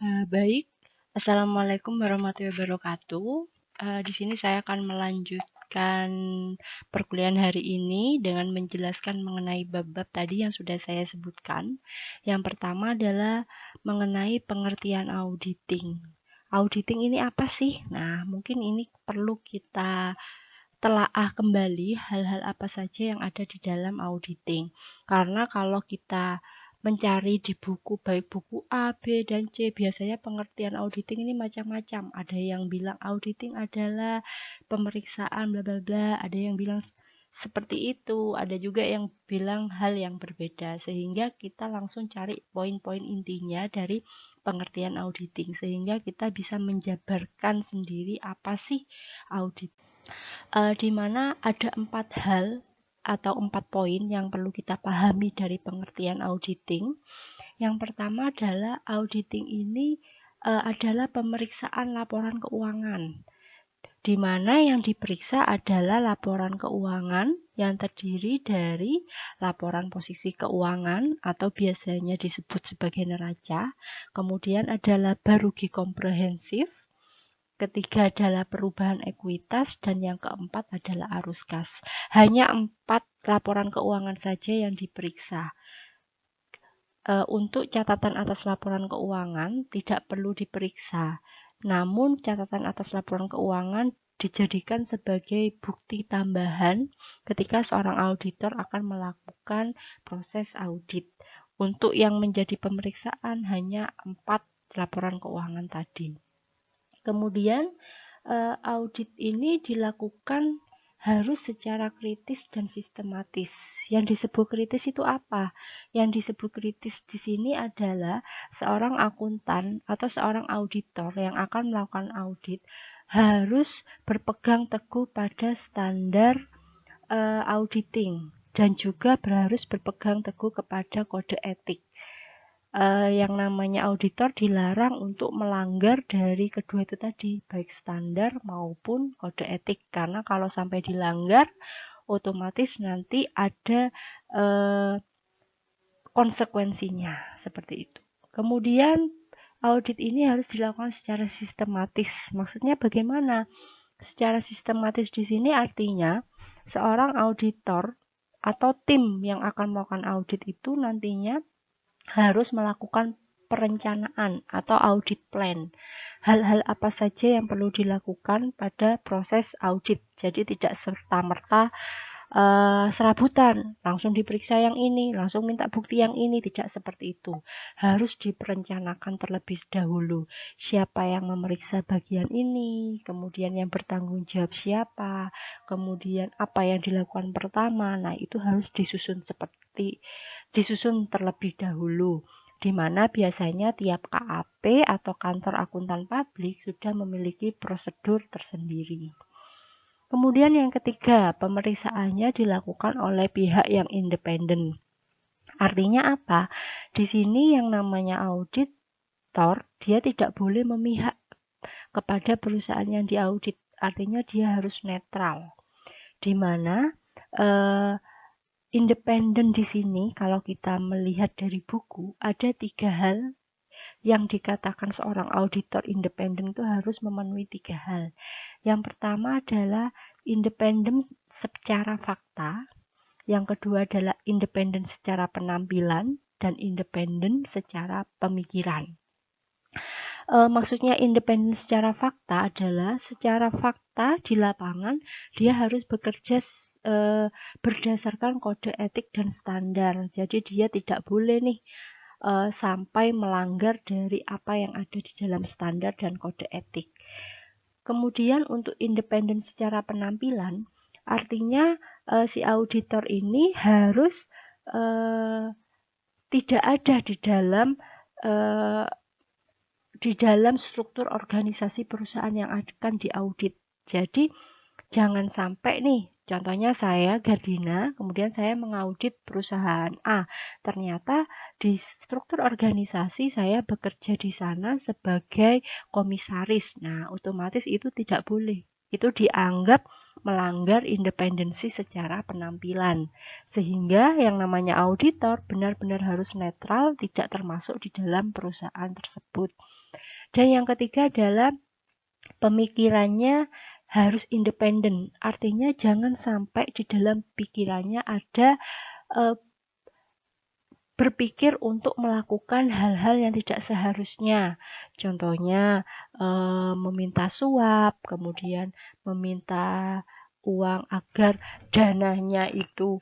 Baik, Assalamualaikum warahmatullahi wabarakatuh. Di sini saya akan melanjutkan perkuliahan hari ini dengan menjelaskan mengenai bab-bab tadi yang sudah saya sebutkan. Yang pertama adalah mengenai pengertian auditing. Auditing ini apa sih? Nah, mungkin ini perlu kita telaah kembali hal-hal apa saja yang ada di dalam auditing. Karena kalau kita mencari di buku, baik buku A, B, dan C, biasanya pengertian auditing ini macam-macam. Ada yang bilang auditing adalah pemeriksaan bla bla bla, ada yang bilang seperti itu, ada juga yang bilang hal yang berbeda. Sehingga kita langsung cari poin-poin intinya dari pengertian auditing, sehingga kita bisa menjabarkan sendiri apa sih audit. Di mana ada 4 hal atau 4 poin yang perlu kita pahami dari pengertian auditing. Yang pertama adalah auditing ini adalah pemeriksaan laporan keuangan, di mana yang diperiksa adalah laporan keuangan yang terdiri dari laporan posisi keuangan atau biasanya disebut sebagai neraca, kemudian ada laba rugi komprehensif, ketiga adalah perubahan ekuitas, dan yang keempat adalah arus kas. Hanya 4 laporan keuangan saja yang diperiksa. Untuk catatan atas laporan keuangan tidak perlu diperiksa. Namun catatan atas laporan keuangan dijadikan sebagai bukti tambahan ketika seorang auditor akan melakukan proses audit. Untuk yang menjadi pemeriksaan hanya 4 laporan keuangan tadi. Kemudian audit ini dilakukan harus secara kritis dan sistematis. Yang disebut kritis itu apa? Yang disebut kritis di sini adalah seorang akuntan atau seorang auditor yang akan melakukan audit harus berpegang teguh pada standar auditing dan juga harus berpegang teguh kepada kode etik. Yang namanya auditor dilarang untuk melanggar dari kedua itu tadi, baik standar maupun kode etik, karena kalau sampai dilanggar otomatis nanti ada konsekuensinya seperti itu. Kemudian audit ini harus dilakukan secara sistematis. Maksudnya bagaimana? Secara sistematis di sini artinya seorang auditor atau tim yang akan melakukan audit itu nantinya harus melakukan perencanaan atau audit plan. Hal-hal apa saja yang perlu dilakukan pada proses audit. Jadi tidak serta-merta serabutan, langsung diperiksa yang ini, langsung minta bukti yang ini, tidak seperti itu. Harus diperencanakan terlebih dahulu. Siapa yang memeriksa bagian ini, kemudian yang bertanggung jawab siapa, kemudian apa yang dilakukan pertama. Nah, itu harus disusun terlebih dahulu, di mana biasanya tiap KAP atau kantor akuntan publik sudah memiliki prosedur tersendiri. Kemudian yang ketiga, pemeriksaannya dilakukan oleh pihak yang independen. Artinya apa? Di sini yang namanya auditor, dia tidak boleh memihak kepada perusahaan yang diaudit. Artinya dia harus netral. Di mana independen di sini, kalau kita melihat dari buku, ada 3 hal yang dikatakan seorang auditor independen itu harus memenuhi 3 hal. Yang pertama adalah independen secara fakta, yang kedua adalah independen secara penampilan, dan independen secara pemikiran. Maksudnya independen secara fakta adalah secara fakta di lapangan dia harus bekerja berdasarkan kode etik dan standar. Jadi dia tidak boleh nih sampai melanggar dari apa yang ada di dalam standar dan kode etik. Kemudian untuk independen secara penampilan, artinya si auditor ini harus tidak ada di dalam struktur organisasi perusahaan yang akan diaudit. Jadi jangan sampai nih, contohnya saya Gardina, kemudian saya mengaudit perusahaan A. Ternyata di struktur organisasi saya bekerja di sana sebagai komisaris. Nah, otomatis itu tidak boleh. Itu dianggap melanggar independensi secara penampilan. Sehingga yang namanya auditor benar-benar harus netral, tidak termasuk di dalam perusahaan tersebut. Dan yang ketiga adalah pemikirannya harus independen. Artinya jangan sampai di dalam pikirannya ada berpikir untuk melakukan hal-hal yang tidak seharusnya. Contohnya meminta suap, kemudian meminta uang agar dananya itu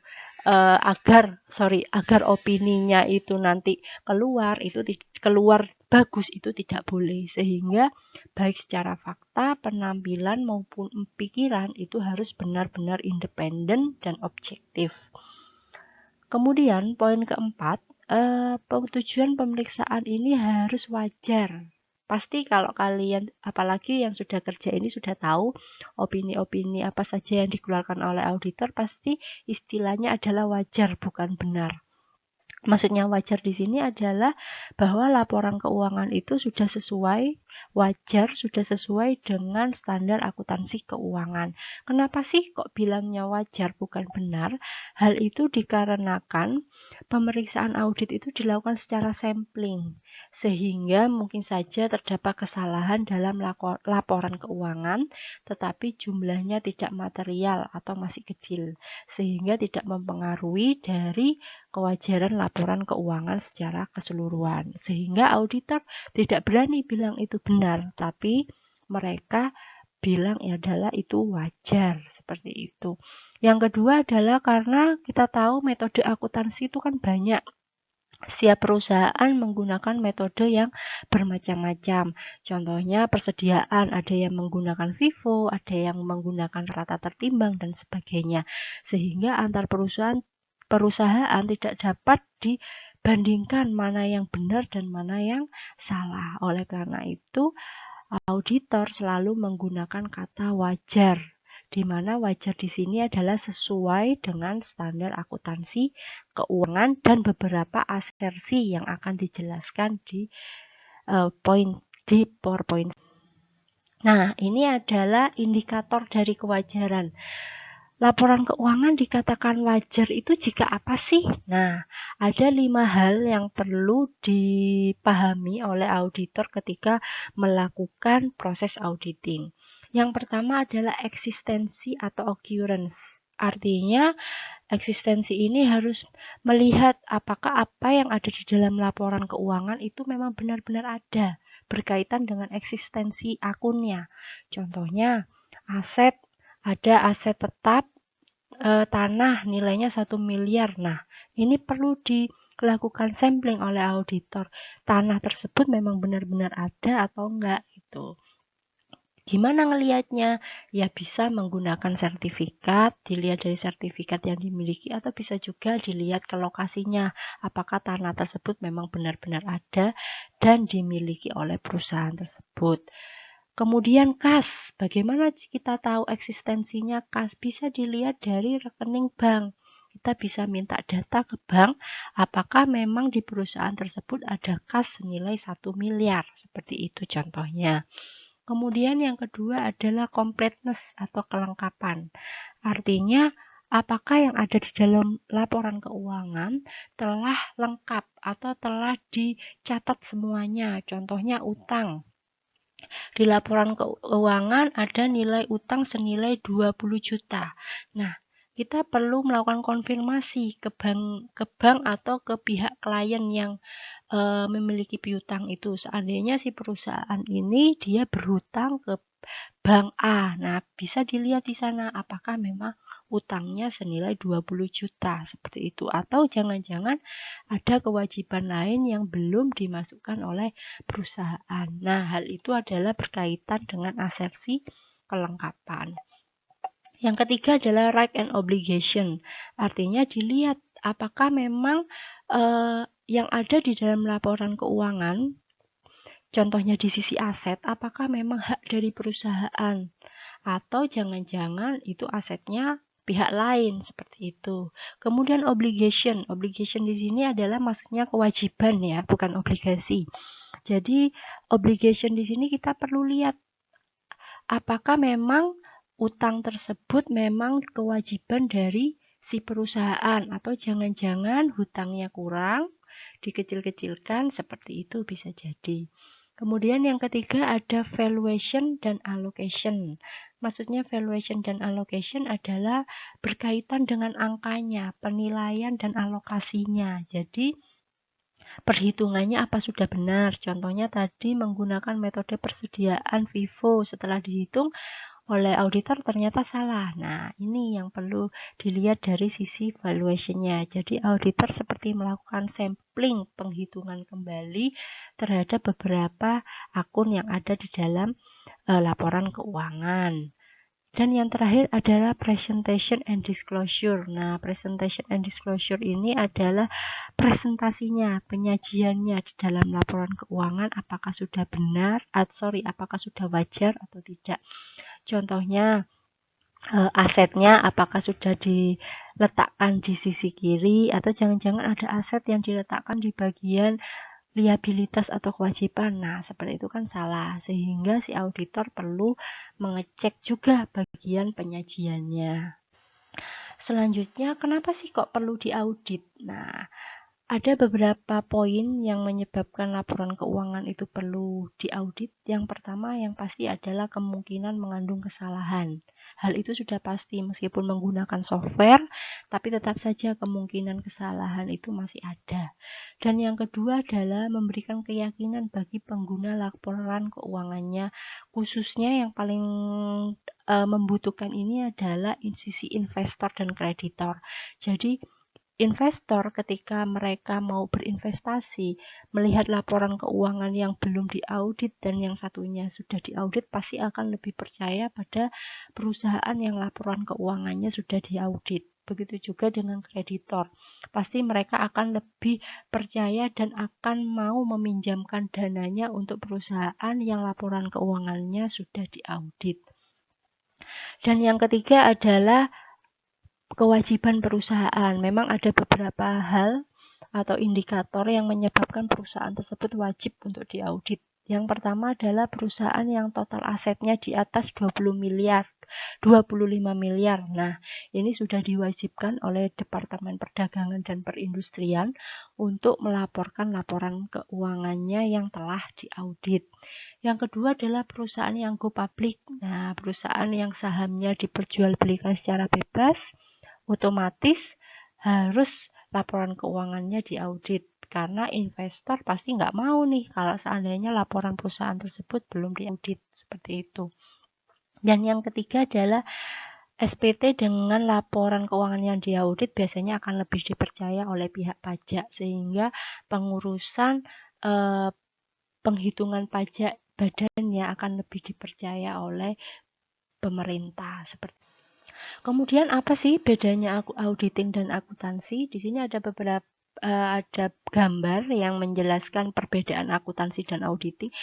agar opininya itu nanti keluar bagus, itu tidak boleh. Sehingga baik secara fakta, penampilan maupun pikiran itu harus benar-benar independen dan objektif. Kemudian poin keempat, tujuan pemeriksaan ini harus wajar. Pasti kalau kalian, apalagi yang sudah kerja ini sudah tahu opini-opini apa saja yang dikeluarkan oleh auditor, pasti istilahnya adalah wajar, bukan benar. Maksudnya wajar di sini adalah bahwa laporan keuangan itu sudah sesuai, wajar, sudah sesuai dengan standar akuntansi keuangan. Kenapa sih kok bilangnya wajar bukan benar? Hal itu dikarenakan pemeriksaan audit itu dilakukan secara sampling, sehingga mungkin saja terdapat kesalahan dalam laporan keuangan, tetapi jumlahnya tidak material atau masih kecil, sehingga tidak mempengaruhi dari kewajaran laporan keuangan secara keseluruhan. Sehingga auditor tidak berani bilang itu benar, tapi mereka bilang adalah itu wajar, seperti itu. Yang kedua adalah karena kita tahu metode akuntansi itu kan banyak. Setiap perusahaan menggunakan metode yang bermacam-macam. Contohnya persediaan, ada yang menggunakan FIFO, ada yang menggunakan rata tertimbang, dan sebagainya. Sehingga antar perusahaan tidak dapat dibandingkan mana yang benar dan mana yang salah. Oleh karena itu, auditor selalu menggunakan kata wajar, di mana wajar di sini adalah sesuai dengan standar akuntansi keuangan dan beberapa asersi yang akan dijelaskan di PowerPoint. Nah, ini adalah indikator dari kewajaran. Laporan keuangan dikatakan wajar itu jika apa sih? Nah, ada 5 hal yang perlu dipahami oleh auditor ketika melakukan proses auditing. Yang pertama adalah eksistensi atau occurrence. Artinya, eksistensi ini harus melihat apakah apa yang ada di dalam laporan keuangan itu memang benar-benar ada, berkaitan dengan eksistensi akunnya. Contohnya, ada aset tetap tanah nilainya 1 miliar. Nah, ini perlu dilakukan sampling oleh auditor. Tanah tersebut memang benar-benar ada atau enggak gitu. Gimana ngelihatnya? Ya bisa menggunakan sertifikat, dilihat dari sertifikat yang dimiliki, atau bisa juga dilihat ke lokasinya. Apakah tanah tersebut memang benar-benar ada dan dimiliki oleh perusahaan tersebut. Kemudian kas, bagaimana kita tahu eksistensinya kas? Bisa dilihat dari rekening bank. Kita bisa minta data ke bank, apakah memang di perusahaan tersebut ada kas senilai 1 miliar. Seperti itu contohnya. Kemudian yang kedua adalah completeness atau kelengkapan. Artinya, apakah yang ada di dalam laporan keuangan telah lengkap atau telah dicatat semuanya. Contohnya utang. Di laporan keuangan ada nilai utang senilai 20 juta. Nah, kita perlu melakukan konfirmasi ke bank atau ke pihak klien yang memiliki piutang itu. Seandainya si perusahaan ini dia berhutang ke bank A. Nah, bisa dilihat di sana apakah memang utangnya senilai 20 juta seperti itu, atau jangan-jangan ada kewajiban lain yang belum dimasukkan oleh perusahaan. Nah, hal itu adalah berkaitan dengan asersi kelengkapan. Yang ketiga adalah right and obligation. Artinya dilihat apakah memang yang ada di dalam laporan keuangan, contohnya di sisi aset, apakah memang hak dari perusahaan atau jangan-jangan itu asetnya pihak lain, seperti itu. Kemudian obligation di sini adalah maksudnya kewajiban ya, bukan obligasi. Jadi obligation di sini kita perlu lihat apakah memang utang tersebut memang kewajiban dari si perusahaan atau jangan-jangan hutangnya kurang, dikecil-kecilkan, seperti itu bisa jadi. Kemudian yang ketiga ada valuation dan allocation. Maksudnya valuation dan allocation adalah berkaitan dengan angkanya, penilaian dan alokasinya. Jadi perhitungannya apa sudah benar. Contohnya tadi menggunakan metode persediaan FIFO, setelah dihitung oleh auditor ternyata salah. Nah, ini yang perlu dilihat dari sisi valuation-nya. Jadi auditor seperti melakukan sampling penghitungan kembali terhadap beberapa akun yang ada di dalam laporan keuangan. Dan yang terakhir adalah presentation and disclosure. Nah, presentation and disclosure ini adalah presentasinya, penyajiannya di dalam laporan keuangan, apakah sudah benar, apakah sudah wajar atau tidak. Contohnya, asetnya apakah sudah diletakkan di sisi kiri atau jangan-jangan ada aset yang diletakkan di bagian liabilitas atau kewajiban. Nah, seperti itu kan salah, sehingga si auditor perlu mengecek juga bagian penyajiannya. Selanjutnya, kenapa sih kok perlu diaudit? Nah, ada beberapa poin yang menyebabkan laporan keuangan itu perlu diaudit. Yang pertama yang pasti adalah kemungkinan mengandung kesalahan. Hal itu sudah pasti meskipun menggunakan software, tapi tetap saja kemungkinan kesalahan itu masih ada. Dan yang kedua adalah memberikan keyakinan bagi pengguna laporan keuangannya, khususnya yang paling membutuhkan ini adalah sisi investor dan kreditor. Jadi investor ketika mereka mau berinvestasi, melihat laporan keuangan yang belum diaudit dan yang satunya sudah diaudit, pasti akan lebih percaya pada perusahaan yang laporan keuangannya sudah diaudit. Begitu juga dengan kreditor. Pasti mereka akan lebih percaya dan akan mau meminjamkan dananya untuk perusahaan yang laporan keuangannya sudah diaudit. Dan yang ketiga adalah kewajiban perusahaan. Memang ada beberapa hal atau indikator yang menyebabkan perusahaan tersebut wajib untuk diaudit. Yang pertama adalah perusahaan yang total asetnya di atas 25 miliar. Nah, ini sudah diwajibkan oleh Departemen Perdagangan dan Perindustrian untuk melaporkan laporan keuangannya yang telah diaudit. Yang kedua adalah perusahaan yang go public. Nah, perusahaan yang sahamnya diperjualbelikan secara bebas, otomatis harus laporan keuangannya diaudit karena investor pasti nggak mau nih kalau seandainya laporan perusahaan tersebut belum diaudit, seperti itu. Dan yang ketiga adalah SPT dengan laporan keuangan yang diaudit biasanya akan lebih dipercaya oleh pihak pajak, sehingga pengurusan penghitungan pajak badannya akan lebih dipercaya oleh pemerintah, seperti. Kemudian apa sih bedanya auditing dan akuntansi? Di sini ada beberapa ada gambar yang menjelaskan perbedaan akuntansi dan auditing.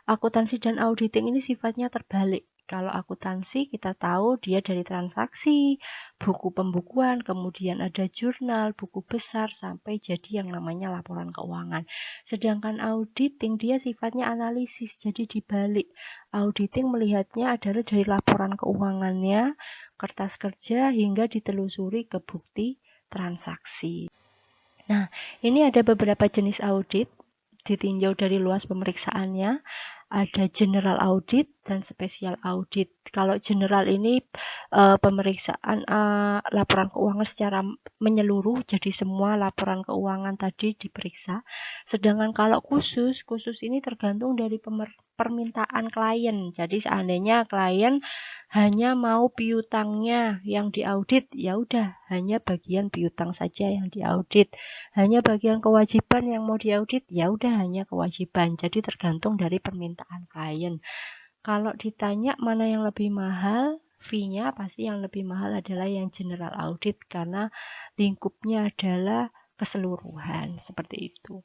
Akuntansi dan auditing ini sifatnya terbalik. Kalau akuntansi kita tahu dia dari transaksi, buku pembukuan, kemudian ada jurnal, buku besar, sampai jadi yang namanya laporan keuangan. Sedangkan auditing dia sifatnya analisis, jadi dibalik. Auditing melihatnya adalah dari laporan keuangannya, kertas kerja, hingga ditelusuri ke bukti transaksi. Nah, ini ada beberapa jenis audit ditinjau dari luas pemeriksaannya. Ada general audit dan special audit. Kalau general ini pemeriksaan laporan keuangan secara menyeluruh, jadi semua laporan keuangan tadi diperiksa. Sedangkan kalau khusus ini tergantung dari permintaan klien. Jadi seandainya klien hanya mau piutangnya yang diaudit, ya udah hanya bagian piutang saja yang diaudit. Hanya bagian kewajiban yang mau diaudit, ya udah hanya kewajiban. Jadi tergantung dari permintaan klien. Kalau ditanya mana yang lebih mahal, fee-nya pasti yang lebih mahal adalah yang general audit karena lingkupnya adalah keseluruhan, seperti itu.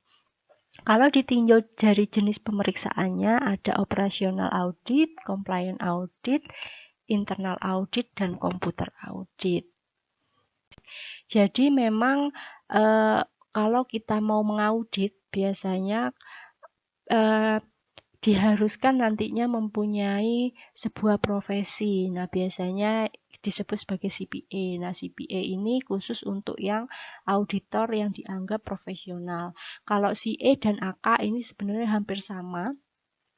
Kalau ditinjau dari jenis pemeriksaannya ada operational audit, compliance audit, internal audit, dan komputer audit. Jadi memang kalau kita mau mengaudit biasanya diharuskan nantinya mempunyai sebuah profesi. Nah, biasanya disebut sebagai CPA. Nah, CPA ini khusus untuk yang auditor yang dianggap profesional. Kalau CA dan AK ini sebenarnya hampir sama.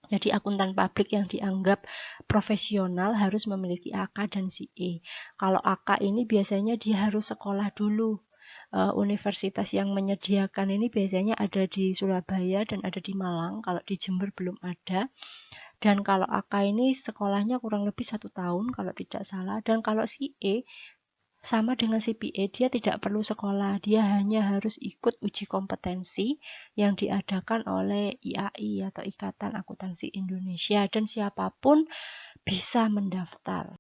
Jadi akuntan publik yang dianggap profesional harus memiliki AK dan CA. Kalau AK ini biasanya dia harus sekolah dulu. Universitas yang menyediakan ini biasanya ada di Surabaya dan ada di Malang. Kalau di Jember belum ada. Dan kalau AK ini sekolahnya kurang lebih 1 tahun kalau tidak salah. Dan kalau CA sama dengan CPA, dia tidak perlu sekolah, dia hanya harus ikut uji kompetensi yang diadakan oleh IAI atau Ikatan Akuntansi Indonesia, dan siapapun bisa mendaftar.